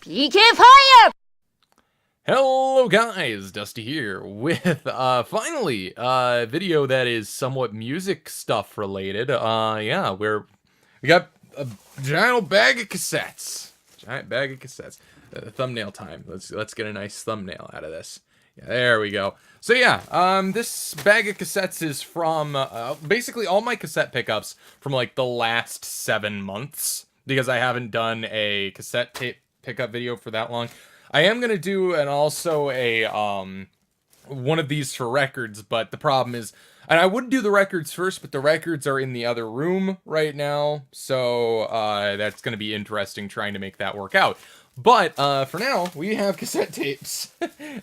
PK Fire! Hello guys, Dusty here with finally a video that is somewhat music stuff related. Yeah, we got a giant bag of cassettes. Giant bag of cassettes. Thumbnail time. Let's get a nice thumbnail out of this. Yeah, there we go. So yeah, this bag of cassettes is from basically all my cassette pickups from like the last 7 months because I haven't done a cassette tape pickup video for that long. I am gonna do also a one of these for records, but the problem is, and I would do the records first, but the records are in the other room right now, so that's gonna be interesting trying to make that work out. But for now, we have cassette tapes.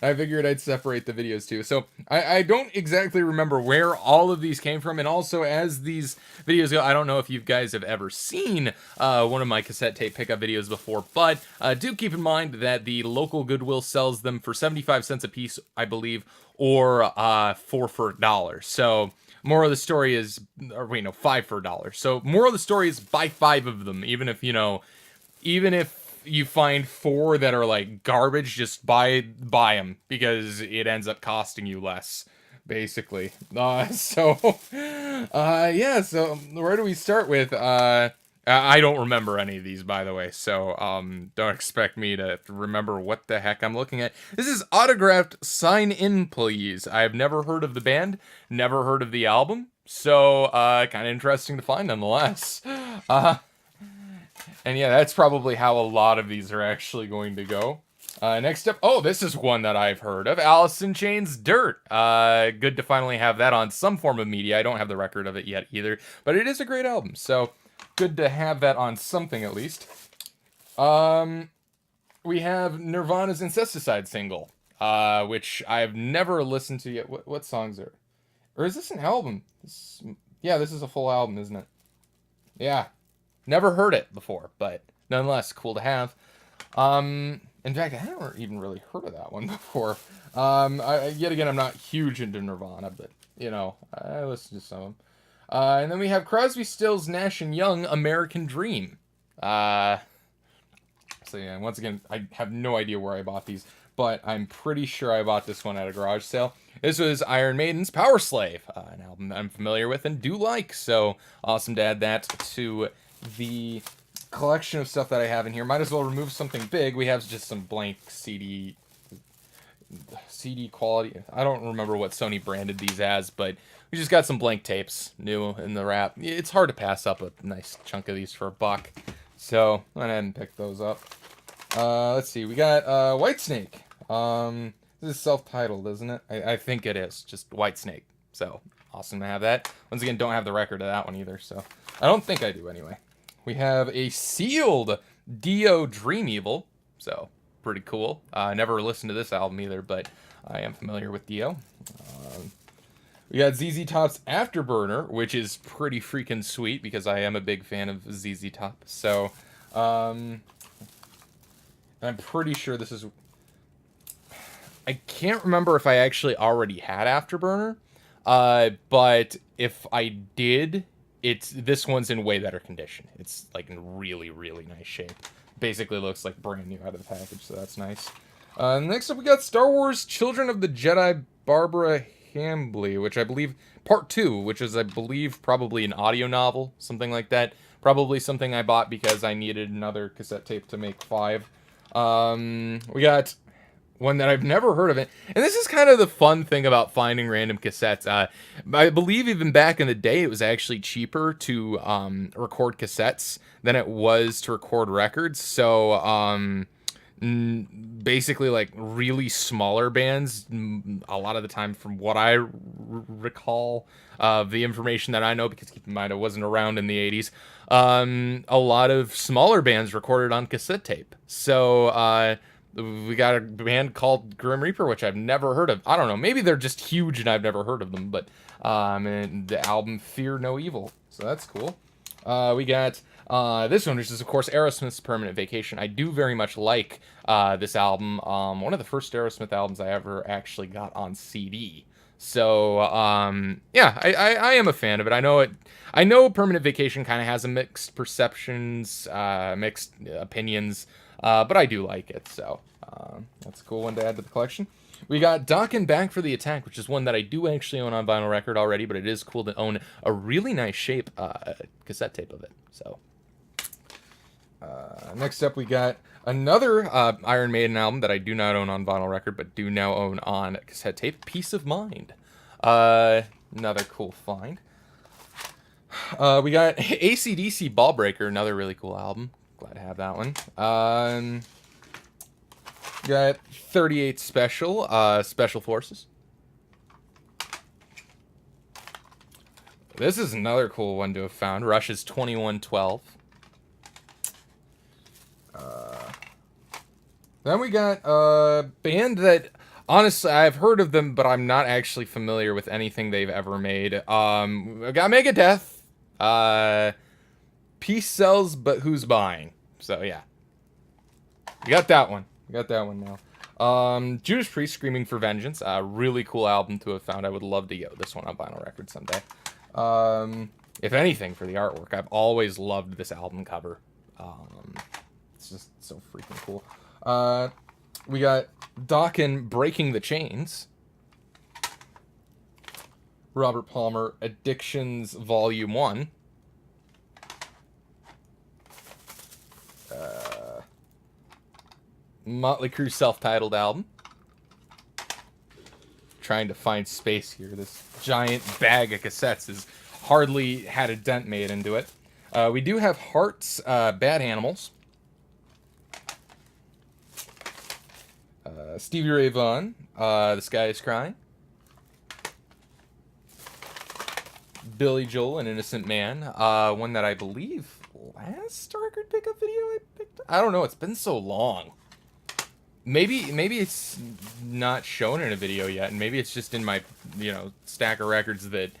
I figured I'd separate the videos too. So I don't exactly remember where all of these came from. And also, as these videos go, I don't know if you guys have ever seen one of my cassette tape pickup videos before. But do keep in mind that the local Goodwill sells them for 75 cents a piece, I believe, or 4 for $1. So moral of the story is, or wait, no, 5 for $1. So moral of the story is buy 5 of them, even if, even if you find 4 that are like garbage, just buy them because it ends up costing you less, basically. Yeah, so where do we start with? I don't remember any of these, by the way, so don't expect me to remember what the heck I'm looking at. This is Autographed Sign In Please. I've never heard of the band, never heard of the album, so kind of interesting to find nonetheless. And yeah, that's probably how a lot of these are actually going to go. Next up, oh, this is one that I've heard of. Alice in Chains' Dirt. Good to finally have that on some form of media. I don't have the record of it yet either, but it is a great album, so good to have that on something at least. We have Nirvana's Incesticide single, which I've never listened to yet. What songs are? Or is this an album? Yeah, this is a full album, isn't it? Yeah. Never heard it before, but nonetheless, cool to have. In fact, I haven't even really heard of that one before. Yet again, I'm not huge into Nirvana, but, I listen to some of them. And then we have Crosby, Stills, Nash & Young, American Dream. So yeah, once again, I have no idea where I bought these, but I'm pretty sure I bought this one at a garage sale. This was Iron Maiden's Power Slave, an album that I'm familiar with and do like, so awesome to add that to the collection of stuff that I have in here. Might as well remove something big. We have just some blank CD quality. I don't remember what Sony branded these as, but we just got some blank tapes new in the wrap. It's hard to pass up a nice chunk of these for $1, so I went ahead and picked those up. Let's see, we got Whitesnake. This is self-titled, isn't it? I think it is, just Whitesnake. So awesome to have that. Once again, don't have the record of that one either, so I don't think I do anyway. We have a sealed Dio Dream Evil, so pretty cool. Never listened to this album either, but I am familiar with Dio. We got ZZ Top's Afterburner, which is pretty freaking sweet because I am a big fan of ZZ Top. So, I'm pretty sure this is... I can't remember if I actually already had Afterburner, but if I did, this one's in way better condition. It's like in really, really nice shape. Basically looks like brand new out of the package, so that's nice. Next up we got Star Wars Children of the Jedi Barbara Hambly, which I believe, Part 2, which is, I believe, probably an audio novel, something like that. Probably something I bought because I needed another cassette tape to make 5. We got one that I've never heard of it. And this is kind of the fun thing about finding random cassettes. I believe even back in the day, it was actually cheaper to record cassettes than it was to record records. So basically like really smaller bands, a lot of the time from what I recall of the information that I know, because keep in mind I wasn't around in the 80s, a lot of smaller bands recorded on cassette tape. So we got a band called Grim Reaper, which I've never heard of. I don't know, maybe they're just huge and I've never heard of them, but and the album Fear No Evil, so that's cool. We got this one, which is, of course, Aerosmith's Permanent Vacation. I do very much like this album. One of the first Aerosmith albums I ever actually got on CD. So, yeah, I am a fan of it. I know Permanent Vacation kind of has a mixed perceptions, mixed opinions, but I do like it. So, that's a cool one to add to the collection. We got Dockin' Back for the Attack, which is one that I do actually own on vinyl record already, but it is cool to own a really nice shape cassette tape of it. So, next up we got another Iron Maiden album that I do not own on vinyl record, but do now own on cassette tape, Peace of Mind. Another cool find. We got AC/DC Ball Breaker, another really cool album. Glad to have that one. Got 38 Special, Special Forces. This is another cool one to have found. Rush's 2112. Then we got a band that, honestly, I've heard of them, but I'm not actually familiar with anything they've ever made. We got Megadeth. Peace sells, but who's buying? So, yeah. We got that one. We got that one now. Judas Priest, Screaming for Vengeance. Really cool album to have found. I would love to get this one on vinyl record someday. If anything, for the artwork. I've always loved this album cover. It's just so freaking cool. We got Dokken, Breaking the Chains. Robert Palmer, Addictions Volume 1. Motley Crue self-titled album. Trying to find space here. This giant bag of cassettes has hardly had a dent made into it. We do have Heart's Bad Animals. Stevie Ray Vaughan, The Sky is Crying. Billy Joel, An Innocent Man. One that I believe last record pickup video I picked up? I don't know, it's been so long. Maybe it's not shown in a video yet, and maybe it's just in my, stack of records that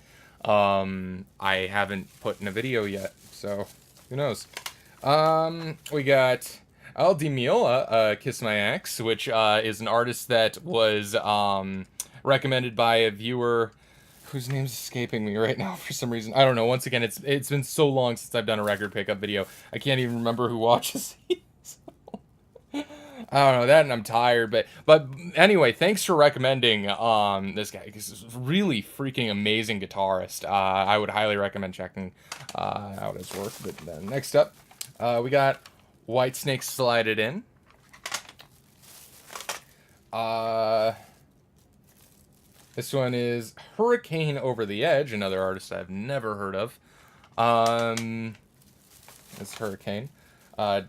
I haven't put in a video yet. So, who knows? We got Al Di Meola, Kiss My Ex, which is an artist that was recommended by a viewer whose name's escaping me right now for some reason. I don't know. Once again, it's been so long since I've done a record pickup video. I can't even remember who watches these. I don't know that, and I'm tired. But anyway, thanks for recommending this guy, because he's a really freaking amazing guitarist. I would highly recommend checking out his work. But next up, we got Whitesnake, Slide It In. This one is Hurricane Over the Edge, another artist I've never heard of. It's Hurricane.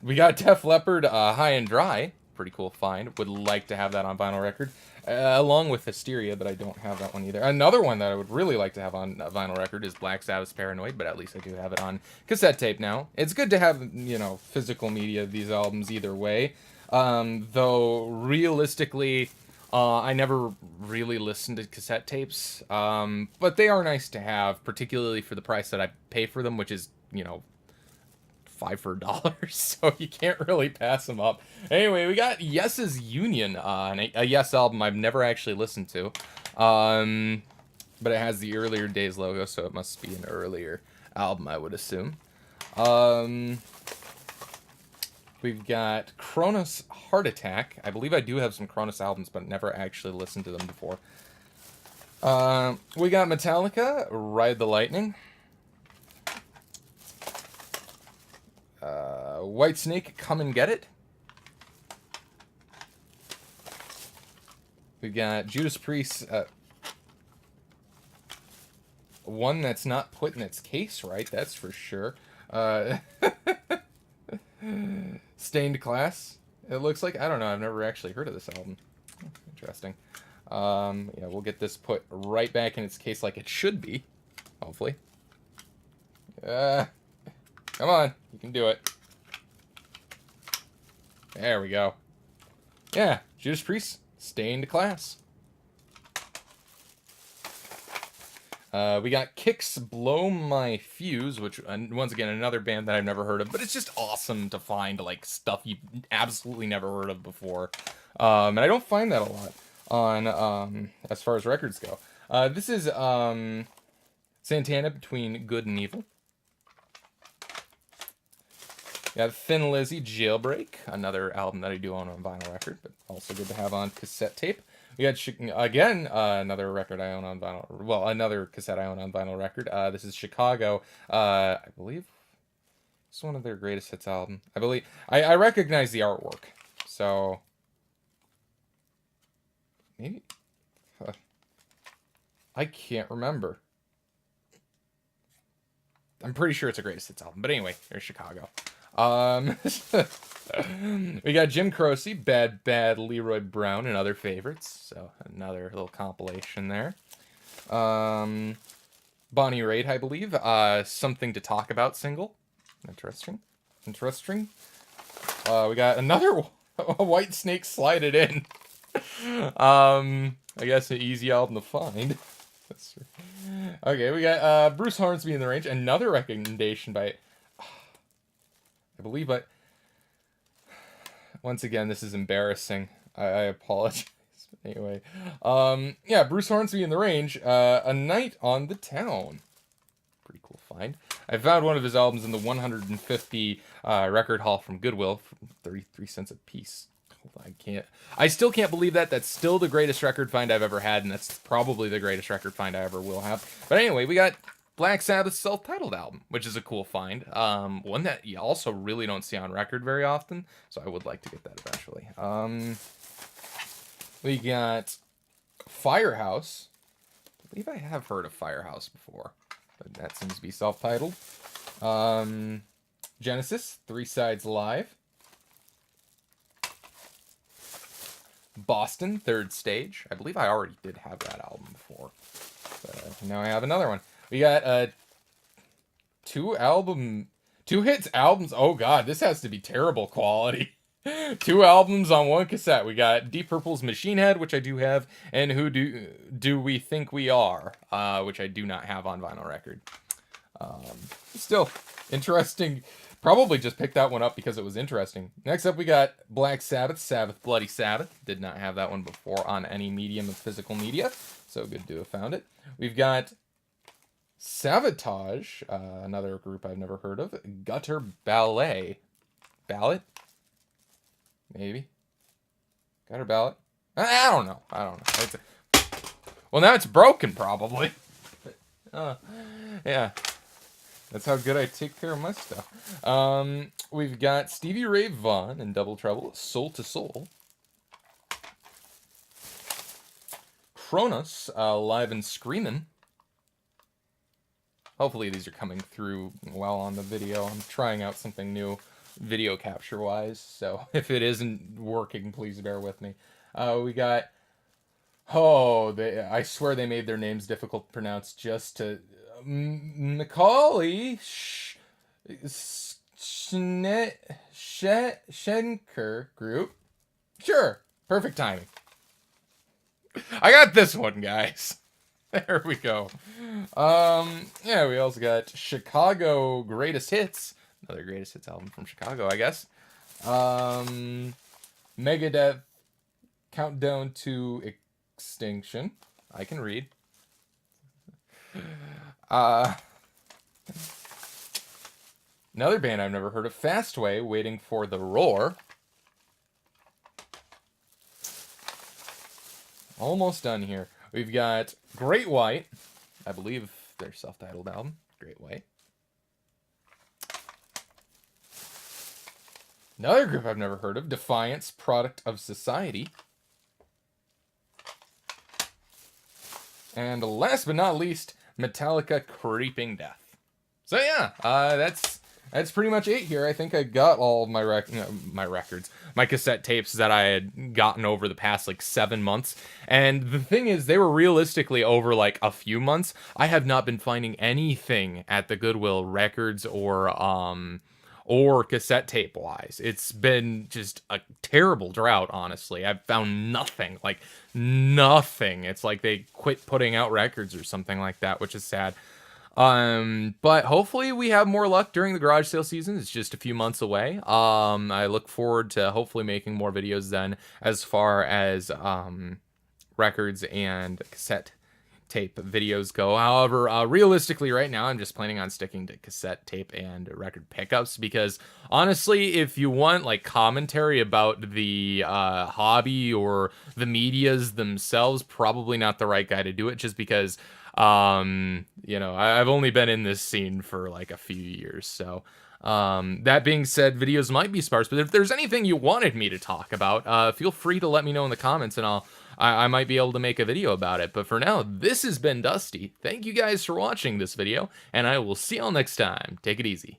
We got Def Leppard, High and Dry. Pretty cool find. Would like to have that on vinyl record. Along with Hysteria, but I don't have that one either. Another one that I would really like to have on vinyl record is Black Sabbath's Paranoid, but at least I do have it on cassette tape now. It's good to have, physical media of these albums either way. Though, realistically, I never really listened to cassette tapes. But they are nice to have, particularly for the price that I pay for them, which is, $5 for $1, so you can't really pass them up. Anyway, we got Yes's Union, a Yes album I've never actually listened to, but it has the Earlier Days logo, so it must be an earlier album, I would assume. We've got Kronos Heart Attack. I believe I do have some Kronos albums, but never actually listened to them before. We got Metallica, Ride the Lightning. Whitesnake, Come and Get It. We've got Judas Priest, one that's not put in its case right, that's for sure. Stained Class, it looks like. I don't know, I've never actually heard of this album. Interesting. Yeah, we'll get this put right back in its case like it should be, hopefully. Come on, you can do it. There we go. Yeah, Judas Priest, Stained Class. We got Kix, Blow My Fuse, which, once again, another band that I've never heard of, but it's just awesome to find, stuff you've absolutely never heard of before. And I don't find that a lot on, as far as records go. This is Santana Between Good and Evil. Got Thin Lizzy Jailbreak, another album that I do own on vinyl record, but also good to have on cassette tape. We got, again, another record I own on vinyl, well, another cassette I own on vinyl record. This is Chicago, I believe it's one of their greatest hits album. I believe, I recognize the artwork, so, maybe, I can't remember. I'm pretty sure it's a greatest hits album, but anyway, there's Chicago. We got Jim Croce, Bad Bad Leroy Brown, and other favorites. So another little compilation there. Bonnie Raitt, I believe. Something to Talk About single. Interesting. Interesting. We got another White Snake Slide It In. I guess an easy album to find. Okay, we got Bruce Hornsby in the Range. Another recommendation by, I believe, but once again, this is embarrassing. I apologize. Anyway, yeah, Bruce Hornsby in the Range, A Night on the Town. Pretty cool find. I found one of his albums in the 150 record haul from Goodwill for 33 cents a piece. I still can't believe that. That's still the greatest record find I've ever had, and that's probably the greatest record find I ever will have. But anyway, we got Black Sabbath's self-titled album, which is a cool find. One that you also really don't see on record very often, so I would like to get that eventually. We got Firehouse. I believe I have heard of Firehouse before, but that seems to be self-titled. Genesis, 3 Sides Live. Boston, Third Stage. I believe I already did have that album before, but now I have another one. We got 2 hits albums. Oh god, this has to be terrible quality. 2 albums on 1 cassette. We got Deep Purple's Machine Head, which I do have, and Who Do We Think We Are, which I do not have on vinyl record. Still interesting. Probably just picked that one up because it was interesting. Next up, we got Black Sabbath, Sabbath Bloody Sabbath. Did not have that one before on any medium of physical media, so good to have found it. We've got Savatage, another group I've never heard of. Gutter Ballet. Ballad? Maybe. Gutter Ballad? I don't know. Well, now it's broken, probably. Yeah. That's how good I take care of my stuff. We've got Stevie Ray Vaughan and Double Trouble, Soul to Soul. Kronos, Live and Screamin'. Hopefully these are coming through well on the video. I'm trying out something new video capture-wise, so if it isn't working, please bear with me. We got... I swear they made their names difficult to pronounce just to... Macaulay Schenker Group. Sure, perfect timing. I got this one, guys. There we go. Yeah, we also got Chicago Greatest Hits. Another Greatest Hits album from Chicago, I guess. Megadeth Countdown to Extinction. I can read. Another band I've never heard of, Fastway, Waiting for the Roar. Almost done here. We've got Great White. I believe their self-titled album, Great White. Another group I've never heard of, Defiance, Product of Society. And last but not least, Metallica, Creeping Death. So yeah, that's pretty much it here. I think I got all of my records, my cassette tapes that I had gotten over the past like 7 months. And the thing is, they were realistically over like a few months. I have not been finding anything at the Goodwill records or cassette tape wise. It's been just a terrible drought, honestly. I've found nothing, like nothing. It's like they quit putting out records or something like that, which is sad. But hopefully we have more luck during the garage sale season. It's just a few months away. I look forward to hopefully making more videos then as far as records and cassette tape videos go. However, realistically right now, I'm just planning on sticking to cassette tape and record pickups because honestly, if you want like commentary about the hobby or the medias themselves, probably not the right guy to do it just because you know, I've only been in this scene for like a few years. So that being said, videos might be sparse, but if there's anything you wanted me to talk about, feel free to let me know in the comments and I might be able to make a video about it. But for now, this has been Dusty. Thank you guys for watching this video, and I will see y'all next time. Take it easy.